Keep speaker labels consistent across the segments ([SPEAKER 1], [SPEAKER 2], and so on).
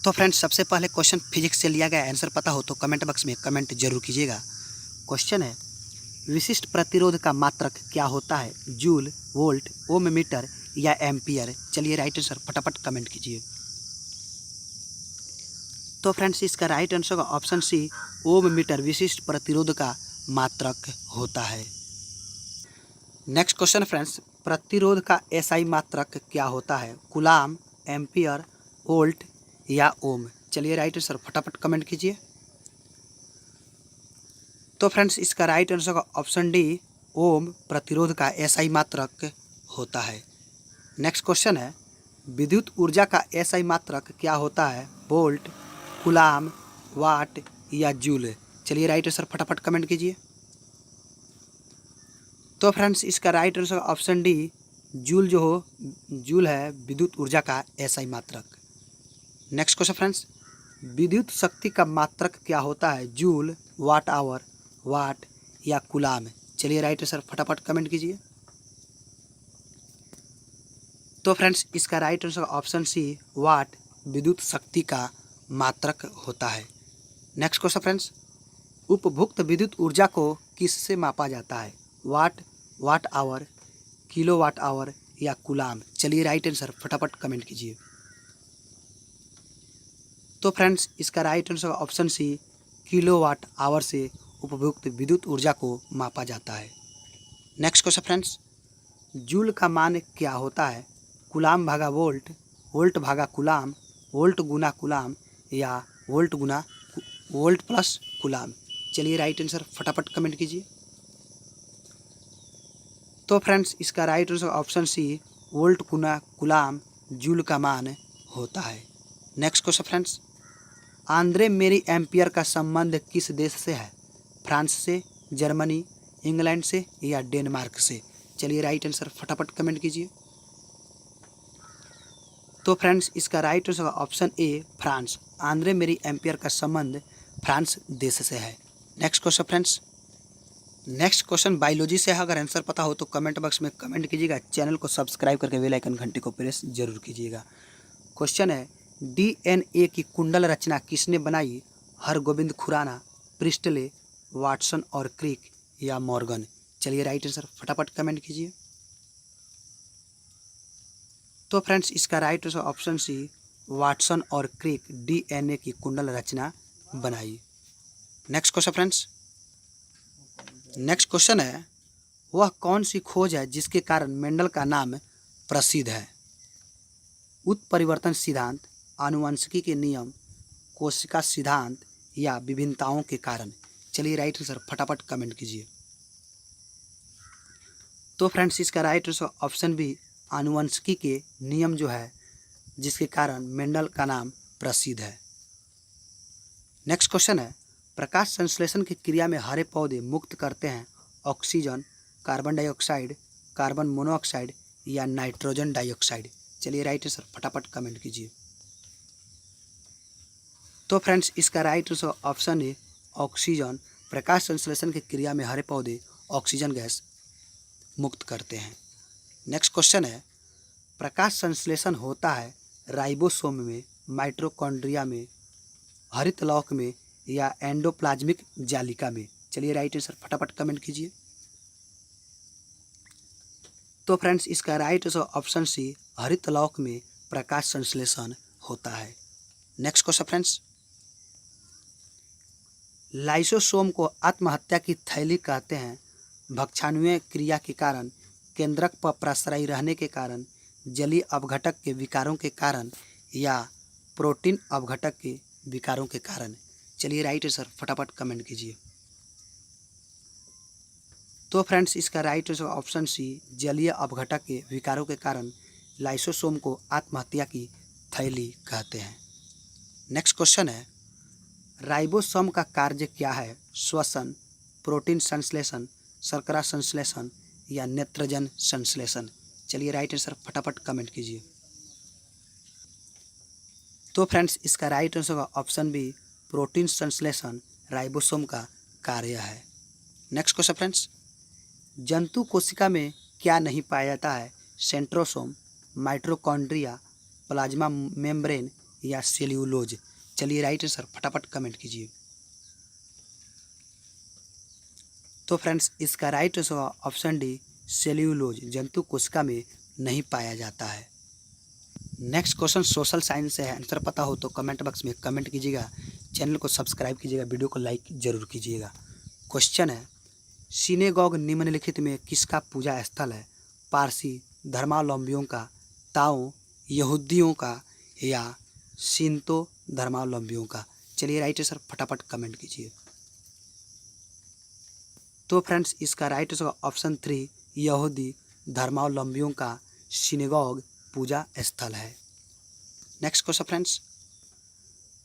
[SPEAKER 1] तो फ्रेंड्स, सबसे पहले क्वेश्चन फिजिक्स से लिया गया। आंसर पता हो तो कमेंट बॉक्स में कमेंट जरूर कीजिएगा। क्वेश्चन है, विशिष्ट प्रतिरोध का मात्रक क्या होता है? जूल, वोल्ट, ओम, मीटर या एम्पियर? चलिए राइट आंसर फटाफट कमेंट कीजिए। तो फ्रेंड्स, इसका राइट आंसर का ऑप्शन सी, ओम मीटर विशिष्ट प्रतिरोध का मात्रक होता है। नेक्स्ट क्वेश्चन फ्रेंड्स, प्रतिरोध का एसआई मात्रक क्या होता है? कूलाम, एम्पियर, वोल्ट या ओम? चलिए राइट आंसर फटाफट कमेंट कीजिए। तो फ्रेंड्स, इसका राइट आंसर का ऑप्शन डी, ओम प्रतिरोध का एसआई मात्रक होता है। नेक्स्ट क्वेश्चन है, विद्युत ऊर्जा का एसआई मात्रक क्या होता है? वोल्ट, कूलाम, वाट या जूल? चलिए राइट आंसर फटाफट कमेंट कीजिए। तो फ्रेंड्स, इसका right answer option D, joule है विद्युत ऊर्जा का एसआई मात्रक। नेक्स्ट क्वेश्चन फ्रेंड्स, विद्युत शक्ति का मात्रक क्या होता है? जूल, वाट आवर, वाट या कूलाम? चलिए राइट आंसर फटाफट कमेंट कीजिए। तो फ्रेंड्स, इसका राइट आंसर ऑप्शन सी, वाट विद्युत शक्ति का मात्रक होता है। नेक्स्ट क्वेश्चन फ्रेंड्स, उपभोक्त विद्युत ऊर्जा को किससे मापा जाता है? Watt, watt hour, kilowatt hour या कूलाम? चलिए राइट आंसर फटाफट कमेंट कीजिए। तो फ्रेंड्स, इसका right answer option C, kilowatt hour से उपभोक्त विद्युत ऊर्जा को मापा जाता है। नेक्स्ट क्वेश्चन फ्रेंड्स, जूल का मान क्या होता है? कूलाम भागा वोल्ट, वोल्ट भागा कूलाम, वोल्ट गुना कूलाम या वोल्ट प्लस कूलाम? चलिए राइट आंसर फटाफट कमेंट कीजिए। तो फ्रेंड्स, इसका right answer option C, volt गुना कूलाम जूल का मान होता है। Next question friends, Andre Marie ampere का संबंध किस देश से है? फ्रांस से, जर्मनी, इंग्लैंड से या डेनमार्क से? चलिए राइट आंसर फटाफट कमेंट कीजिए। तो फ्रेंड्स, इसका right answer option A, France. Andre Marie ampere का संबंध फ्रांस देश से है। Next question friends, next question biology से है। अगर आंसर पता हो तो कमेंट बॉक्स में कमेंट कीजिएगा। चैनल को सब्सक्राइब करके बेल आइकन घंटी को प्रेस जरूर कीजिएगा। क्वेश्चन है, डीएनए की कुंडल रचना किसने बनाई? हरगोबिंद खुराना, प्रिस्टले, वाटसन और क्रिक या मॉर्गन? चलिए राइट आंसर फटाफट कमेंट कीजिए। तो फ्रेंड्स, इसका right answer option C, Watson और क्रिक डीएनए की कुंडल रचना बनाई। Next question friends, next question है, वह कौन सी खोज है जिसके कारण मेंडल का नाम प्रसिद्ध है? उत्परिवर्तन सिद्धांत, आनुवंशिकी के नियम, कोशिका सिद्धांत या विभिन्नताओं के कारण? चलिए राइट आंसर फटाफट कमेंट कीजिए। तो फ्रेंड्स, इसका राइट आंसर ऑप्शन बी, आनुवंशिकी के नियम जो है जिसके कारण मेंडल का नाम प्रसिद्ध है। नेक्स्ट क्वेश्चन है, प्रकाश संश्लेषण की क्रिया में हरे पौधे मुक्त करते हैं oxygen, carbon dioxide, carbon monoxide या नाइट्रोजन डाइऑक्साइड? चलिए राइट आंसर फटाफट कमेंट कीजिए। तो फ्रेंड्स, इसका राइट आंसर ऑप्शन है ऑक्सीजन। प्रकाश संश्लेषण की क्रिया में हरे पौधे ऑक्सीजन गैस मुक्त करते हैं। नेक्स्ट क्वेश्चन है, प्रकाश संश्लेषण होता है राइबोसोम में, माइटोकॉन्ड्रिया में, हरितलौक में या एंडोप्लाज्मिक जालिका में? चलिए राइट आंसर फटाफट कमेंट कीजिए। तो फ्रेंड्स, इसका राइट आंसर ऑप्शन सी, हरितलौक में प्रकाश संश्लेषण होता है। नेक्स्ट क्वेश्चन फ्रेंड्स, लाइसोसोम को आत्महत्या की थैली कहते हैं भक्षाणुय क्रिया के कारण, केंद्रक पर प्रसारी रहने के कारण, जलीय अपघटक के विकारों के कारण या प्रोटीन अपघटक के विकारों के कारण? चलिए राइट आंसर फटाफट कमेंट कीजिए। तो फ्रेंड्स, इसका राइट आंसर ऑप्शन सी, जलीय अपघटक के विकारों के कारण लाइसोसोम को आत्महत्या की थैली कहते हैं। नेक्स्ट क्वेश्चन है, राइबोसोम का कार्य क्या है? श्वसन, प्रोटीन संश्लेषण, शर्करा संश्लेषण या नेत्रजन संश्लेषण? चलिए राइट आंसर फटाफट कमेंट कीजिए। तो फ्रेंड्स, इसका right answer option B, protein संश्लेषण राइबोसोम का कार्य है। नेक्स्ट क्वेश्चन फ्रेंड्स, जंतु कोशिका में क्या नहीं पाया जाता है? सेंट्रोसोम, माइटोकॉन्ड्रिया, प्लाज्मा मेम्ब्रेन या सेल्यूलोज? चलिए राइट आंसर फटाफट कमेंट कीजिए। तो फ्रेंड्स इसका right answer option D cellulose जंतु कोशिका में नहीं पाया जाता है। नेक्स्ट क्वेश्चन सोशल साइंस से है, आंसर पता हो तो कमेंट बॉक्स में कमेंट कीजिएगा, चैनल को सब्सक्राइब कीजिएगा, वीडियो को लाइक जरूर कीजिएगा। क्वेश्चन है सिनेगॉग निम्नलिखित में किसका पूजा स्थल है? पारसी धर्मावलंबियों का, ताओ यहूदियों का या शिंतो धर्मावलंबियों का? चलिए राइट आंसर फटाफट कमेंट कीजिए। तो फ्रेंड्स इसका राइट आंसर ऑप्शन 3 यहूदी धर्मावलंबियों का सिनेगॉग पूजा स्थल है। नेक्स्ट क्वेश्चन फ्रेंड्स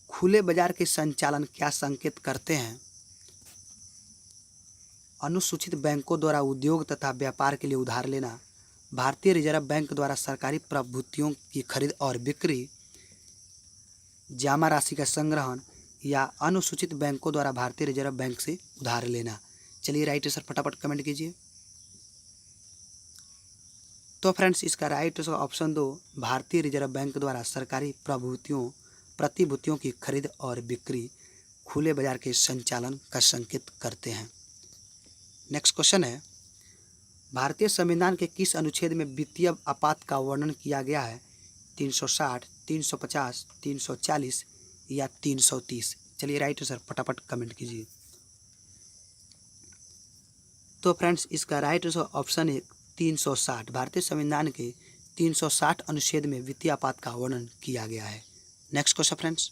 [SPEAKER 1] खुले बाजार के संचालन क्या संकेत करते हैं? अनुसूचित बैंकों द्वारा उद्योग तथा व्यापार के लिए उधार लेना, भारतीय रिजर्व बैंक द्वारा सरकारी प्रभुतियों की खरीद और बिक्री, जमा राशि का संग्रहण या अनुसूचित बैंकों द्वारा भारतीय रिजर्व बैंक से उधार लेना? चलिए राइट आंसर फटाफट कमेंट कीजिए। तो फ्रेंड्स इसका राइट आंसर ऑप्शन 2 भारतीय रिजर्व बैंक द्वारा सरकारी प्रतिभूतियों की खरीद और बिक्री खुले बाजार के संचालन का संकेत करते हैं। नेक्स्ट क्वेश्चन है भारतीय संविधान के किस अनुच्छेद में वित्तीय आपात का वर्णन किया गया है? 360, 350, 340 या 330? चलिए राइट आंसर फटाफट कमेंट कीजिए। तो फ्रेंड्स इसका राइट आंसर ऑप्शन 1 360 भारतीय संविधान के 360 अनुच्छेद में वित्तीय आपात का वर्णन किया गया है। Next question friends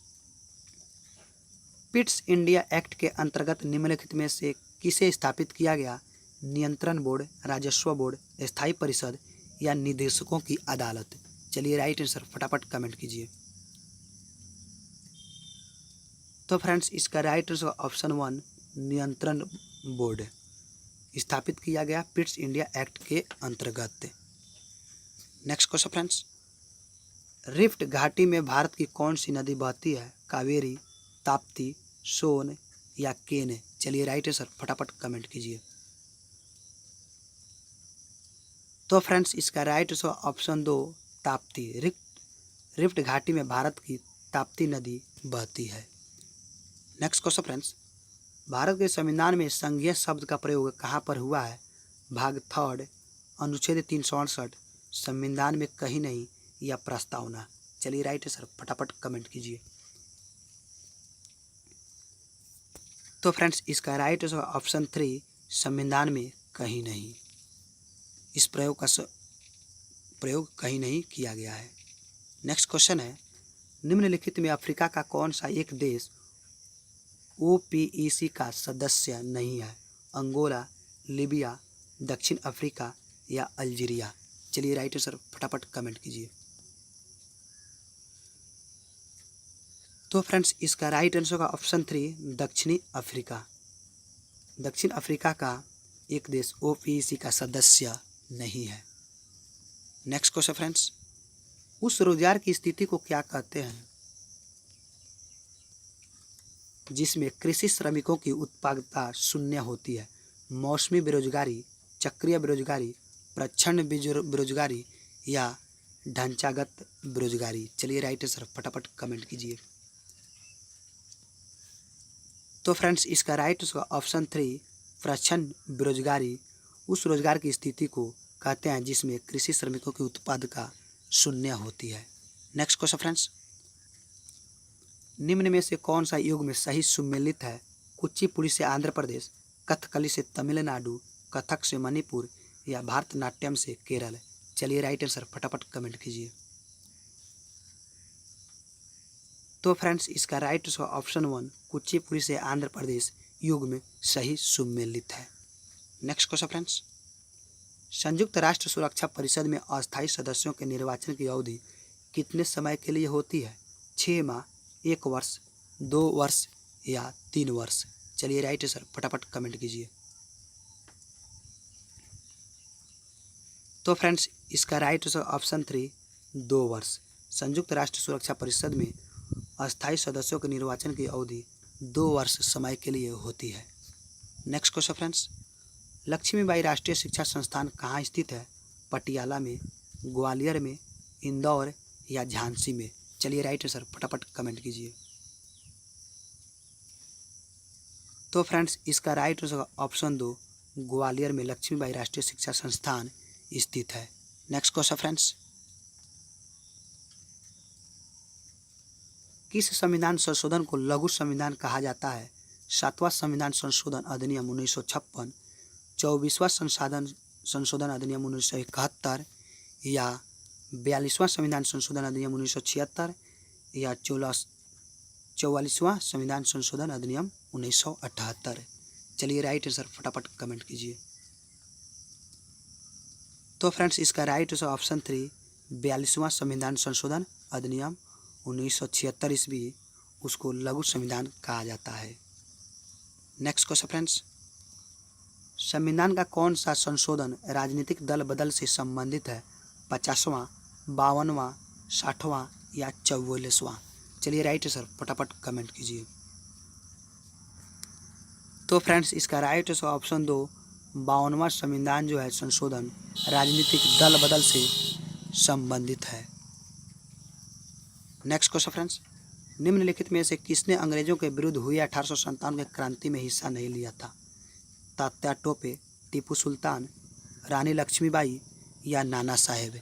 [SPEAKER 1] Pitt's India act के अंतर्गत निम्नलिखित में से किसे स्थापित किया गया? नियंत्रण बोर्ड, राजस्व बोर्ड, स्थायी परिषद या निदेशकों की अदालत? चलिए राइट आंसर फटाफट कमेंट कीजिए। तो फ्रेंड्स इसका राइट आंसर ऑप्शन 1 नियंत्रण बोर्ड स्थापित किया गया पिट्स इंडिया एक्ट के अंतर्गत। नेक्स्ट क्वेश्चन फ्रेंड्स रिफ्ट घाटी में भारत की कौन सी नदी बहती है? कावेरी, ताप्ती, सोन या केन? चलिए राइट आंसर फटाफट कमेंट कीजिए। तो फ्रेंड्स इसका right answer option 2 Tapti. Rift घाटी में भारत की ताप्ती नदी बहती है। नेक्स्ट क्वेश्चन फ्रेंड्स भारत के संविधान में संघीय शब्द का प्रयोग कहाँ पर हुआ है? भाग 3 अनुच्छेद 368, संविधान में कहीं नहीं या प्रस्तावना? चलिए राइट आंसर फटाफट कमेंट कीजिए। तो फ्रेंड्स इसका राइट आंसर ऑप्शन 3 संविधान में कहीं नहीं। इस प्रयोग का प्रयोग कहीं नहीं किया गया है। नेक्स्ट क्वेश्चन है निम्नलिखित में अफ्रीका का कौन सा एक देश OPEC का सदस्य नहीं है? अंगोला, लीबिया, दक्षिण अफ्रीका या अल्जीरिया? चलिए राइट आंसर फटाफट कमेंट कीजिए। तो फ्रेंड्स इसका राइट आंसर का ऑप्शन 3 दक्षिणी अफ्रीका। दक्षिण अफ्रीका का एक देश OPEC का सदस्य नहीं है। नेक्स्ट क्वेश्चन फ्रेंड्स उस रोजगार की स्थिति को क्या कहते हैं जिसमें कृषि श्रमिकों की उत्पादकता शून्य होती है? मौसमी बेरोजगारी, चक्रीय बेरोजगारी, प्रच्छन्न बेरोजगारी या ढांचागत बेरोजगारी? चलिए राइट आंसर फटाफट कमेंट कीजिए। तो फ्रेंड्स इसका राइट आंसर ऑप्शन 3 प्रच्छन्न बेरोजगारी उस रोजगार की स्थिति को कहते हैं जिसमें कृषि श्रमिकों की उत्पादकता शून्य होती है। नेक्स्ट क्वेश्चन फ्रेंड्स निम्न में से कौन सा युग में सही सुमेलित है? कुचिपुड़ी से आंध्र प्रदेश, कथकली से तमिलनाडु, कथक से मणिपुर या भारतनाट्यम से केरल? चलिए राइट आंसर फटाफट कमेंट कीजिए। तो फ्रेंड्स इसका राइट आंसर ऑप्शन 1 कुचिपुड़ी से आंध्र प्रदेश युग में सही सुमेलित है। नेक्स्ट क्वेश्चन फ्रेंड्स संयुक्त राष्ट्र सुरक्षा परिषद में अस्थायी सदस्यों के निर्वाचन की अवधि कितने समय के लिए होती है? 6 माह, 1 वर्ष, 2 वर्ष या 3 वर्ष? चलिए राइट आंसर फटाफट कमेंट कीजिए। तो फ्रेंड्स इसका राइट आंसर ऑप्शन 3 2 वर्ष। संयुक्त राष्ट्र सुरक्षा परिषद में अस्थायी सदस्यों के निर्वाचन की अवधि 2 वर्ष समय के लिए होती है। नेक्स्ट क्वेश्चन फ्रेंड्स लक्ष्मीबाई राष्ट्रीय शिक्षा संस्थान कहाँ स्थित है? पटियाला में, ग्वालियर में, इंदौर या झांसी में? चलिए राइट आंसर फटाफट कमेंट कीजिए। तो फ्रेंड्स इसका राइट आंसर ऑप्शन 2 ग्वालियर में लक्ष्मीबाई राष्ट्रीय शिक्षा संस्थान स्थित है। नेक्स्ट क्वेश्चन फ्रेंड्स, किस संविधान संशोधन को लघु संविधान कहा जाता है? 7वां संविधान संशोधन अधिनियम 1956, 24वां संशोधन अधिनियम 1971 या 42वां संविधान संशोधन अधिनियम 1976 या 44वां संविधान संशोधन अधिनियम 1978। चलिए राइट आंसर फटाफट कमेंट कीजिए। तो फ्रेंड्स इसका राइट आंसर ऑप्शन 3 42वां संविधान संशोधन अधिनियम 1976 ईस्वी, उसको लघु संविधान कहा जाता है। नेक्स्ट क्वेश्चन फ्रेंड्स, संविधान का कौन सा संशोधन राजनीतिक दल बदल से संबंधित है? 50वां, 52वां, 60वां या 44वां? चलिए राइट आंसर फटाफट कमेंट कीजिए। तो फ्रेंड्स इसका राइट आंसर ऑप्शन 2 52वां संविधान जो है संशोधन राजनीतिक दल बदल से संबंधित है। नेक्स्ट क्वेश्चन फ्रेंड्स, निम्नलिखित में से किसने अंग्रेजों के विरुद्ध हुई 1857 की क्रांति में हिस्सा नहीं लिया था? तात्या टोपे, टीपू सुल्तान, रानी लक्ष्मीबाई या नाना साहेब?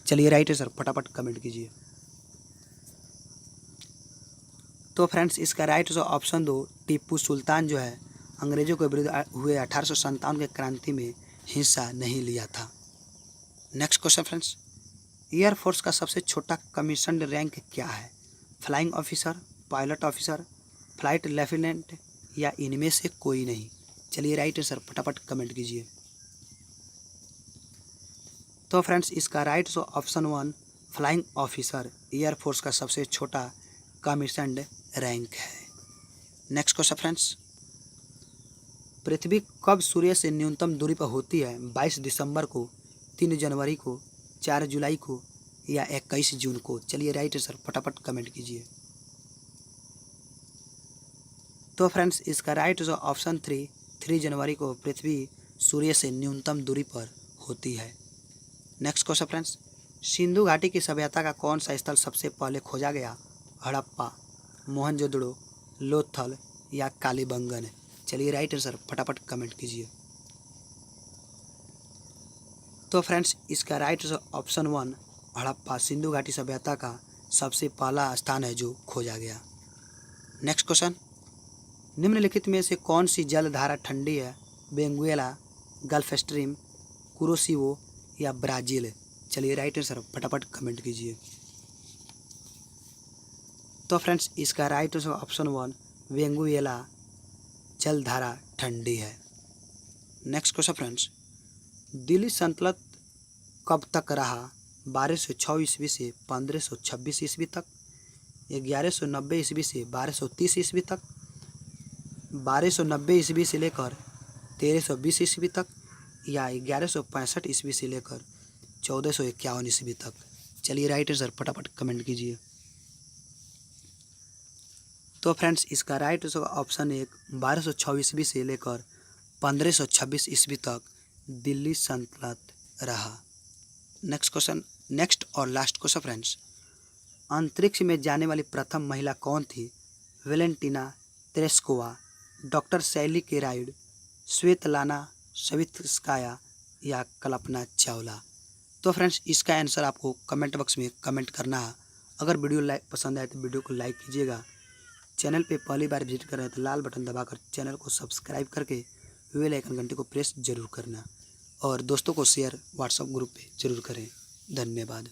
[SPEAKER 1] चलिए राइट आंसर फटाफट कमेंट कीजिए। तो फ्रेंड्स इसका right answer option 2 Tipu Sultan जो है अंग्रेजों के विरुद्ध हुए 1857 की क्रांति में हिस्सा नहीं लिया था। नेक्स्ट क्वेश्चन फ्रेंड्स, एयरफोर्स का सबसे छोटा कमीशन्ड रैंक क्या है? Flying officer, pilot officer, flight lieutenant या इनमें से कोई नहीं? चलिए राइट आंसर फटाफट कमेंट कीजिए। तो फ्रेंड्स इसका right answer option 1 flying officer air force का सबसे छोटा कमीशन्ड रैंक है। नेक्स्ट क्वेश्चन फ्रेंड्स, पृथ्वी कब सूर्य से न्यूनतम दूरी पर होती है? 22 दिसंबर को, 3 जनवरी को, 4 जुलाई को या 21 जून को? चलिए राइट आंसर फटाफट कमेंट कीजिए। तो फ्रेंड्स इसका राइट आंसर ऑप्शन 3 जनवरी को पृथ्वी सूर्य से न्यूनतम दूरी पर होती है। नेक्स्ट क्वेश्चन फ्रेंड्स, सिंधु घाटी की सभ्यता का कौन सा स्थल सबसे पहले खोजा गया? हड़प्पा, मोहनजोदड़ो, लोथल या कालीबंगन? चलिए राइट आंसर फटाफट कमेंट कीजिए। तो फ्रेंड्स इसका right answer option 1 Harappa Sindhu घाटी सभ्यता का सबसे पहला स्थान है जो खोजा गया। नेक्स्ट क्वेश्चन, निम्नलिखित में से कौन सी जल धारा ठंडी है? वेनेजुएला, गल्फ स्ट्रीम, कुरोशिवो या ब्राज़ील? चलिए राइट आंसर फटाफट कमेंट कीजिए। तो फ्रेंड्स इसका राइट आंसर ऑप्शन 1 वेनेजुएला जल धारा ठंडी है। नेक्स्ट क्वेश्चन फ्रेंड्स, दिल्ली सल्तनत कब तक रहा? 1206 ईस्वी से 1526 ईस्वी तक, 1190 ईस्वी से 1230 ईस्वी तक, 1290 ईस्वी से लेकर 1320 ईस्वी तक या 1165 ईस्वी से लेकर 1451 ईस्वी तक? चलिए राइट आंसर फटाफट कमेंट कीजिए। तो फ्रेंड्स इसका राइट आंसर ऑप्शन 1 1206 ईस्वी से लेकर 1526 ईस्वी तक दिल्ली सल्तनत रहा। नेक्स्ट क्वेश्चन, नेक्स्ट और लास्ट क्वेश्चन फ्रेंड्स, अंतरिक्ष में जाने वाली प्रथम महिला कौन थी? वेलेंटिना तेरेस्कोवा, डॉक्टर शैली केराइड, स्वेतलाना सवित्स्काया या कल्पना चावला? तो फ्रेंड्स इसका आंसर आपको कमेंट बॉक्स में कमेंट करना है। अगर वीडियो पसंद आए तो वीडियो को लाइक कीजिएगा। चैनल पे पहली बार विजिट कर रहे हैं तो लाल बटन दबाकर चैनल को सब्सक्राइब करके बेल आइकन घंटे को प्रेस जरूर करना और दोस्तों को शेयर व्हाट्सएप ग्रुप पे जरूर करें। धन्यवाद।